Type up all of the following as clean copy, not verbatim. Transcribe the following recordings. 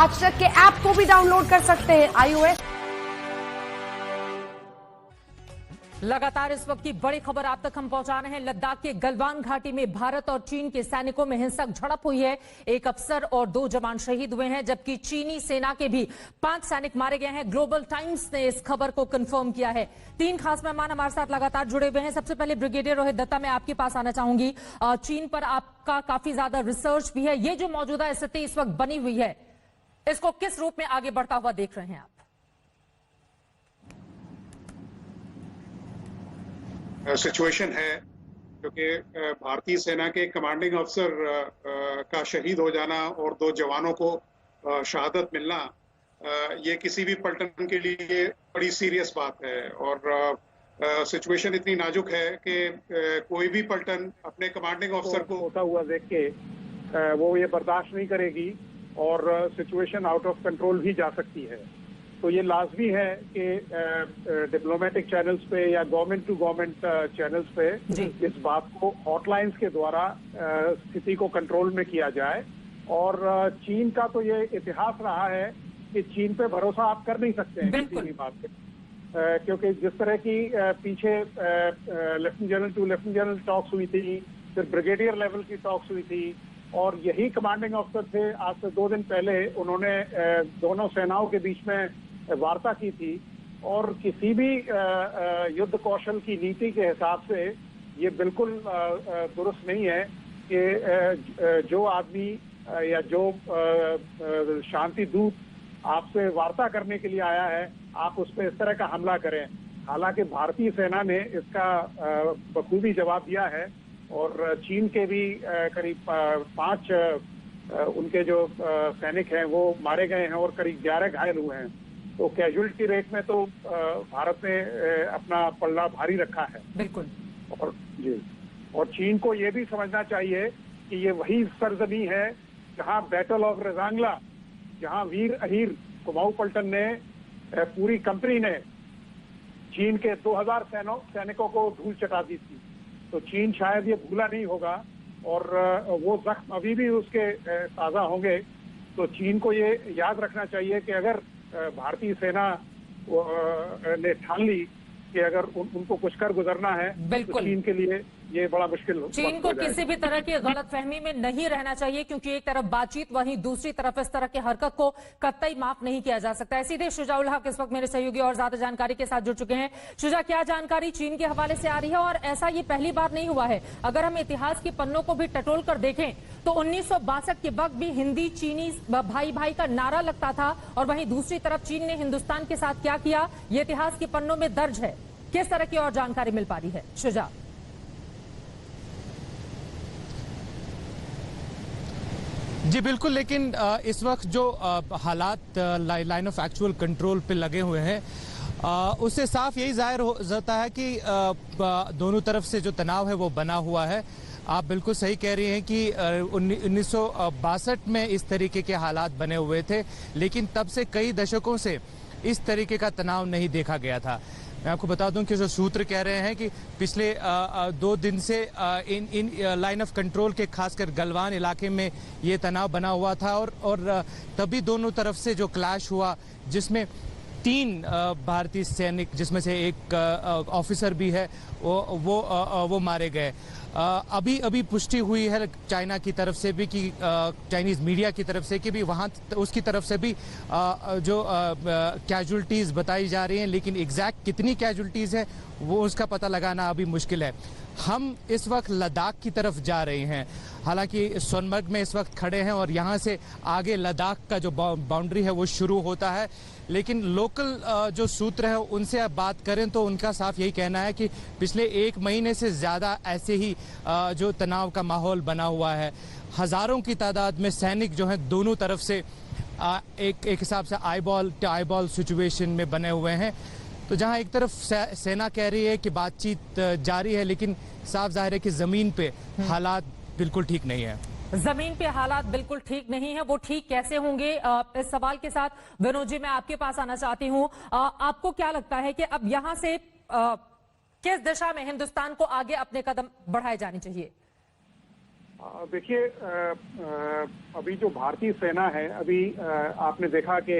आज तक के ऐप को भी डाउनलोड कर सकते हैं iOS। लगातार इस वक्त की बड़ी खबर आप तक हम पहुंचा रहे हैं। लद्दाख के गलवान घाटी में भारत और चीन के सैनिकों में हिंसक झड़प हुई है। एक अफसर और 2 जवान शहीद हुए हैं, जबकि चीनी सेना के भी 5 सैनिक मारे गए हैं। ग्लोबल टाइम्स ने इस खबर को कंफर्म किया है। 3 खास मेहमान हमारे साथ लगातार जुड़े हुए हैं। सबसे पहले ब्रिगेडियर रोहित दत्ता, मैं आपके पास आना चाहूंगी। चीन पर आपका काफी ज्यादा रिसर्च भी है। ये जो मौजूदा स्थिति इस वक्त बनी हुई है, इसको किस रूप में आगे बढ़ता हुआ देख रहे हैं आप? सिचुएशन है क्योंकि भारतीय सेना के कमांडिंग अफसर का शहीद हो जाना और 2 जवानों को शहादत मिलना, ये किसी भी पलटन के लिए बड़ी सीरियस बात है। और सिचुएशन इतनी नाजुक है कि कोई भी पलटन अपने कमांडिंग अफसर को होता हुआ देख के वो ये बर्दाश्त नहीं करेगी और सिचुएशन आउट ऑफ कंट्रोल भी जा सकती है। तो ये लाजमी है कि डिप्लोमेटिक चैनल्स पे या गवर्नमेंट टू गवर्नमेंट चैनल्स पे इस बात को हॉटलाइंस के द्वारा स्थिति को कंट्रोल में किया जाए। और चीन का तो ये इतिहास रहा है कि चीन पे भरोसा आप कर नहीं सकते हैं किसी भी बात पे, क्योंकि जिस तरह की पीछे lieutenant general to lieutenant general talks हुई थी, फिर ब्रिगेडियर लेवल की टॉक्स हुई थी, और यही कमांडिंग अफसर थे आज से 2 दिन पहले उन्होंने दोनों सेनाओं के बीच में वार्ता की थी। और किसी भी युद्ध कौशल की नीति के हिसाब से ये बिल्कुल दुरुस्त नहीं है कि जो आदमी या जो शांति दूत आपसे वार्ता करने के लिए आया है, आप उस पर इस तरह का हमला करें। हालांकि भारतीय सेना ने इसका बखूबी जवाब दिया है और चीन के भी करीब 5 उनके जो सैनिक हैं वो मारे गए हैं और करीब 11 घायल हुए हैं। तो कैजुअलिटी रेट में तो भारत ने अपना पल्ला भारी रखा है। बिल्कुल। और चीन को ये भी समझना चाहिए कि ये वही सरजमी है जहां बैटल ऑफ रेजांगला, जहां वीर अहीर कुमाऊं पलटन ने पूरी कंपनी ने चीन के 2000 सैनिकों को धूल चटा दी थी। तो चीन शायद ये भूला नहीं होगा और वो जख्म अभी भी उसके ताज़ा होंगे। तो चीन को ये याद रखना चाहिए कि अगर भारतीय सेना ने ठान ली कि अगर उनको कुछ कर गुजरना है तो चीन के लिए ये बड़ा मुश्किल हो। चीन को किसी भी तरह की गलतफहमी में नहीं रहना चाहिए, क्योंकि एक तरफ बातचीत, वहीं दूसरी तरफ इस तरह की हरकत को कतई माफ नहीं किया जा सकता है। सीधे शुजाउल हक इस वक्त मेरे सहयोगी और ज्यादा जानकारी के साथ जुड़ चुके हैं। शुजा, क्या जानकारी चीन के हवाले से आ रही है? और ऐसा ये पहली बार नहीं हुआ है। अगर हम इतिहास के पन्नों को भी टटोल कर देखें तो 1962 के वक्त भी हिंदी चीनी भाई भाई का नारा लगता था, और वहीं दूसरी तरफ चीन ने हिंदुस्तान के साथ क्या किया, ये इतिहास के पन्नों में दर्ज है। किस तरह की और जानकारी मिल पा रही है शुजा? जी बिल्कुल, लेकिन इस वक्त जो हालात लाइन ऑफ एक्चुअल कंट्रोल पे लगे हुए हैं, उससे साफ यही जाहिर होता है कि दोनों तरफ से जो तनाव है वो बना हुआ है। आप बिल्कुल सही कह रही हैं कि 1962 में इस तरीके के हालात बने हुए थे, लेकिन तब से कई दशकों से इस तरीके का तनाव नहीं देखा गया था। मैं आपको बता दूं कि जो सूत्र कह रहे हैं कि पिछले 2 दिन से इन लाइन ऑफ कंट्रोल के खासकर गलवान इलाके में ये तनाव बना हुआ था, और तभी दोनों तरफ से जो क्लैश हुआ, जिसमें 3 भारतीय सैनिक, जिसमें से एक ऑफिसर भी है, वो मारे गए। अभी पुष्टि हुई है चाइना की तरफ से भी कि चाइनीज मीडिया की तरफ से कि भी वहाँ उसकी तरफ से भी जो कैजुअल्टीज बताई जा रही हैं, लेकिन एग्जैक्ट कितनी कैजुअल्टीज है वो उसका पता लगाना अभी मुश्किल है। हम इस वक्त लद्दाख की तरफ जा रहे हैं, हालांकि सोनमर्ग में इस वक्त खड़े हैं और यहाँ से आगे लद्दाख का जो बाउंड्री है वो शुरू होता है। लेकिन लोकल जो सूत्र है उनसे आप बात करें तो उनका साफ यही कहना है कि पिछले 1 महीने से ज़्यादा ऐसे ही जो तनाव का माहौल बना हुआ है। हज़ारों की तादाद में सैनिक जो हैं दोनों तरफ से एक हिसाब से आईबॉल टू आईबॉल सिचुएशन में बने हुए हैं। तो जहां एक तरफ सेना कह रही है कि बातचीत जारी है, लेकिन साफ जाहिर है कि जमीन पे हालात बिल्कुल ठीक नहीं है। जमीन पे हालात बिल्कुल ठीक नहीं है। वो ठीक कैसे होंगे? इस सवाल के साथ विनोद जी मैं आपके पास आना चाहती हूँ। आपको क्या लगता है कि अब यहाँ से किस दिशा में हिंदुस्तान को आगे अपने कदम बढ़ाए जाने चाहिए? देखिए, अभी जो भारतीय सेना है, अभी आपने देखा कि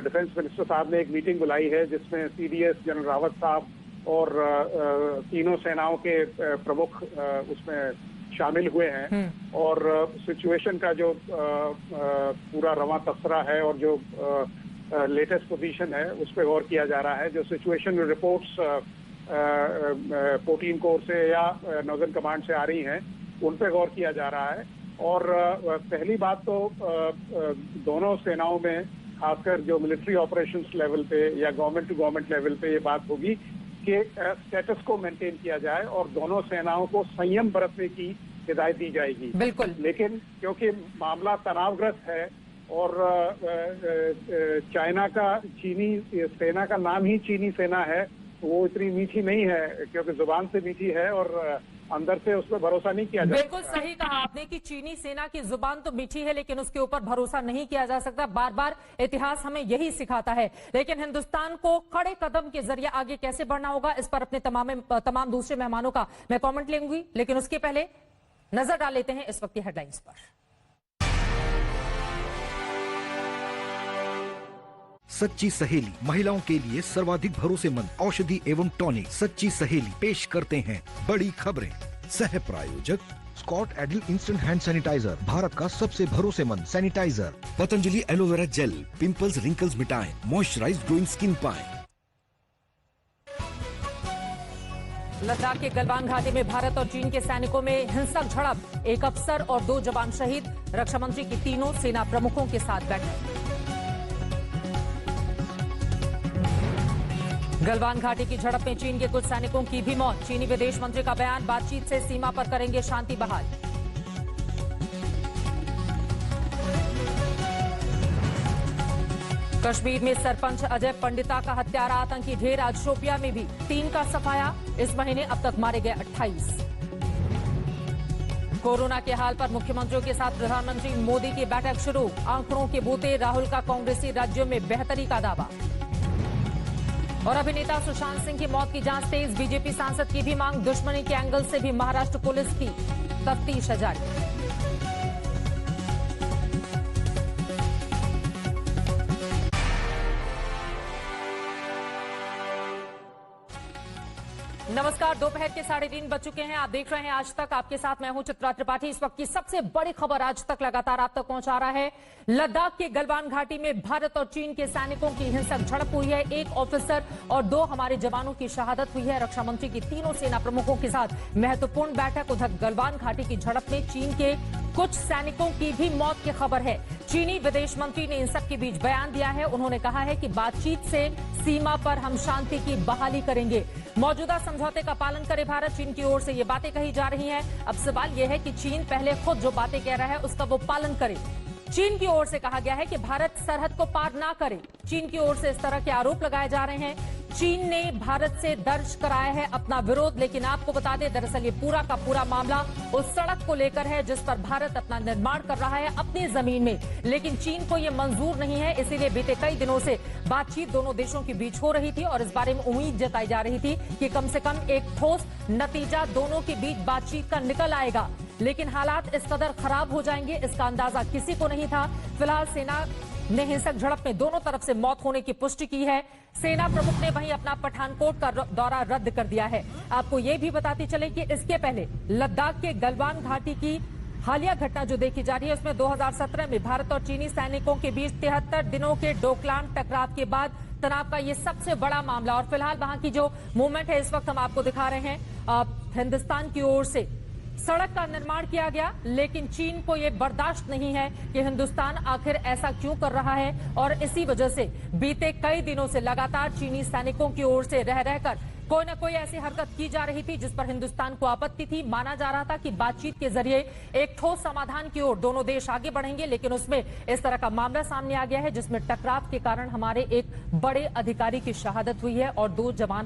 डिफेंस मिनिस्टर साहब ने एक मीटिंग बुलाई है जिसमें सीडीएस जनरल रावत साहब और तीनों सेनाओं के प्रमुख उसमें शामिल हुए हैं और सिचुएशन का जो पूरा रवां तस्रा है और जो लेटेस्ट पोजीशन है उस पर गौर किया जा रहा है। जो सिचुएशन रिपोर्ट्स 14 कोर से या नॉर्दर्न कमांड से आ रही हैं उन पर गौर किया जा रहा है। और पहली बात तो दोनों सेनाओं में खासकर जो मिलिट्री ऑपरेशंस लेवल पे या गवर्नमेंट टू गवर्नमेंट लेवल पे ये बात होगी कि स्टेटस को मेंटेन किया जाए और दोनों सेनाओं को संयम बरतने की हिदायत दी जाएगी। बिल्कुल। लेकिन क्योंकि मामला तनावग्रस्त है और चाइना का चीनी सेना का नाम ही चीनी सेना है, वो इतनी मीठी नहीं है क्योंकि जुबान से मीठी है और अंदर से उस पर भरोसा नहीं किया जा सकता। बिल्कुल सही कहा आपने कि चीनी सेना की जुबान तो मीठी है लेकिन उसके ऊपर भरोसा नहीं किया जा सकता। बार बार इतिहास हमें यही सिखाता है। लेकिन हिंदुस्तान को खड़े कदम के जरिए आगे कैसे बढ़ना होगा, इस पर अपने तमाम दूसरे मेहमानों का मैं कमेंट लेंगी, लेकिन उसके पहले नजर डाल लेते हैं इस वक्त की हेडलाइंस पर। सच्ची सहेली महिलाओं के लिए सर्वाधिक भरोसेमंद औषधि एवं टॉनिक सच्ची सहेली पेश करते हैं बड़ी खबरें। सह प्रायोजक Scott Edil instant hand sanitiser, Bharat का सबसे भरोसेमंद sanitiser. Patanjali aloe vera gel, pimples wrinkles मिटाएं, मॉइस्चराइज ग्लोइंग स्किन पाएं। लद्दाख के गलवान घाटी में भारत और चीन के सैनिकों में हिंसक झड़प, एक अफसर और 2 जवान शहीद। रक्षा मंत्री की तीनों सेना प्रमुखों के साथ बैठक। गलवान घाटी की झड़प में चीन के कुछ सैनिकों की भी मौत। चीनी विदेश मंत्री का बयान, बातचीत से सीमा पर करेंगे शांति बहाल। कश्मीर में सरपंच अजय पंडिता का हत्यारा आतंकी ढेर, आज शोपिया में भी 3 का सफाया। इस महीने अब तक मारे गए 28। कोरोना के हाल पर मुख्यमंत्रियों के साथ प्रधानमंत्री मोदी की बैठक शुरू। आंकड़ों के बूते, राहुल का कांग्रेसी राज्यों में बेहतरी का दावा। और अभिनेता सुशांत सिंह की मौत की जांच तेज, बीजेपी सांसद की भी मांग। दुश्मनी के एंगल से भी महाराष्ट्र पुलिस की तफ्तीश जारी। नमस्कार, दोपहर के 3:30 बज चुके हैं। आप देख रहे हैं आज तक, आपके साथ मैं हूं चित्रा त्रिपाठी। इस वक्त की सबसे बड़ी खबर आज तक लगातार आप तक पहुंचा रहा है। लद्दाख के गलवान घाटी में भारत और चीन के सैनिकों की हिंसक झड़प हुई है। 1 ऑफिसर और 2 हमारे जवानों की शहादत हुई है। रक्षा मंत्री की तीनों सेना प्रमुखों के साथ महत्वपूर्ण बैठक। उधर गलवान घाटी की झड़प में चीन के कुछ सैनिकों की भी मौत की खबर है। चीनी विदेश मंत्री ने इन सब के बीच बयान दिया है। उन्होंने कहा है कि बातचीत से सीमा पर हम शांति की बहाली करेंगे। मौजूदा समझौते का पालन करे भारत, चीन की ओर से ये बातें कही जा रही हैं। अब सवाल यह है कि चीन पहले खुद जो बातें कह रहा है उसका वो पालन करे। चीन की ओर से कहा गया है कि भारत सरहद को पार ना करे। चीन की ओर से इस तरह के आरोप लगाए जा रहे हैं। चीन ने भारत से दर्ज कराया है अपना विरोध, लेकिन आपको बता दें दरअसल ये पूरा का पूरा मामला उस सड़क को लेकर है जिस पर भारत अपना निर्माण कर रहा है अपनी जमीन में, लेकिन चीन को ये मंजूर नहीं है। इसीलिए बीते कई दिनों से बातचीत दोनों देशों के बीच हो रही थी और इस बारे में उम्मीद जताई जा रही थी कि कम से कम एक ठोस नतीजा दोनों के बीच बातचीत का निकल आएगा। लेकिन हालात इस कदर खराब हो जाएंगे इसका अंदाजा किसी को नहीं था। फिलहाल सेना ने हिंसक झड़प में दोनों तरफ से मौत होने की पुष्टि की है। सेना प्रमुख ने वहीं अपना पठानकोट का दौरा रद्द कर दिया है। आपको ये भी बताते चले कि इसके पहले लद्दाख के गलवान घाटी की हालिया घटना जो देखी जा रही है उसमें 2017 में भारत और चीनी सैनिकों के बीच 73 दिनों के डोकलाम टकराव के बाद तनाव का ये सबसे बड़ा मामला। और फिलहाल वहां की जो मूवमेंट है इस वक्त हम आपको दिखा रहे हैं। हिंदुस्तान की ओर से सड़क का निर्माण किया गया, लेकिन चीन को यह बर्दाश्त नहीं है कि हिंदुस्तान आखिर ऐसा क्यों कर रहा है। और इसी वजह से बीते कई दिनों से लगातार चीनी सैनिकों की ओर से रह रहकर कोई न कोई ऐसी हरकत की जा रही थी जिस पर हिंदुस्तान को आपत्ति थी। माना जा रहा था कि बातचीत के जरिए एक ठोस समाधान की ओर दोनों देश आगे बढ़ेंगे, लेकिन उसमें इस तरह का मामला सामने आ गया है जिसमें टकराव के कारण हमारे एक बड़े अधिकारी की शहादत हुई है और 2 जवान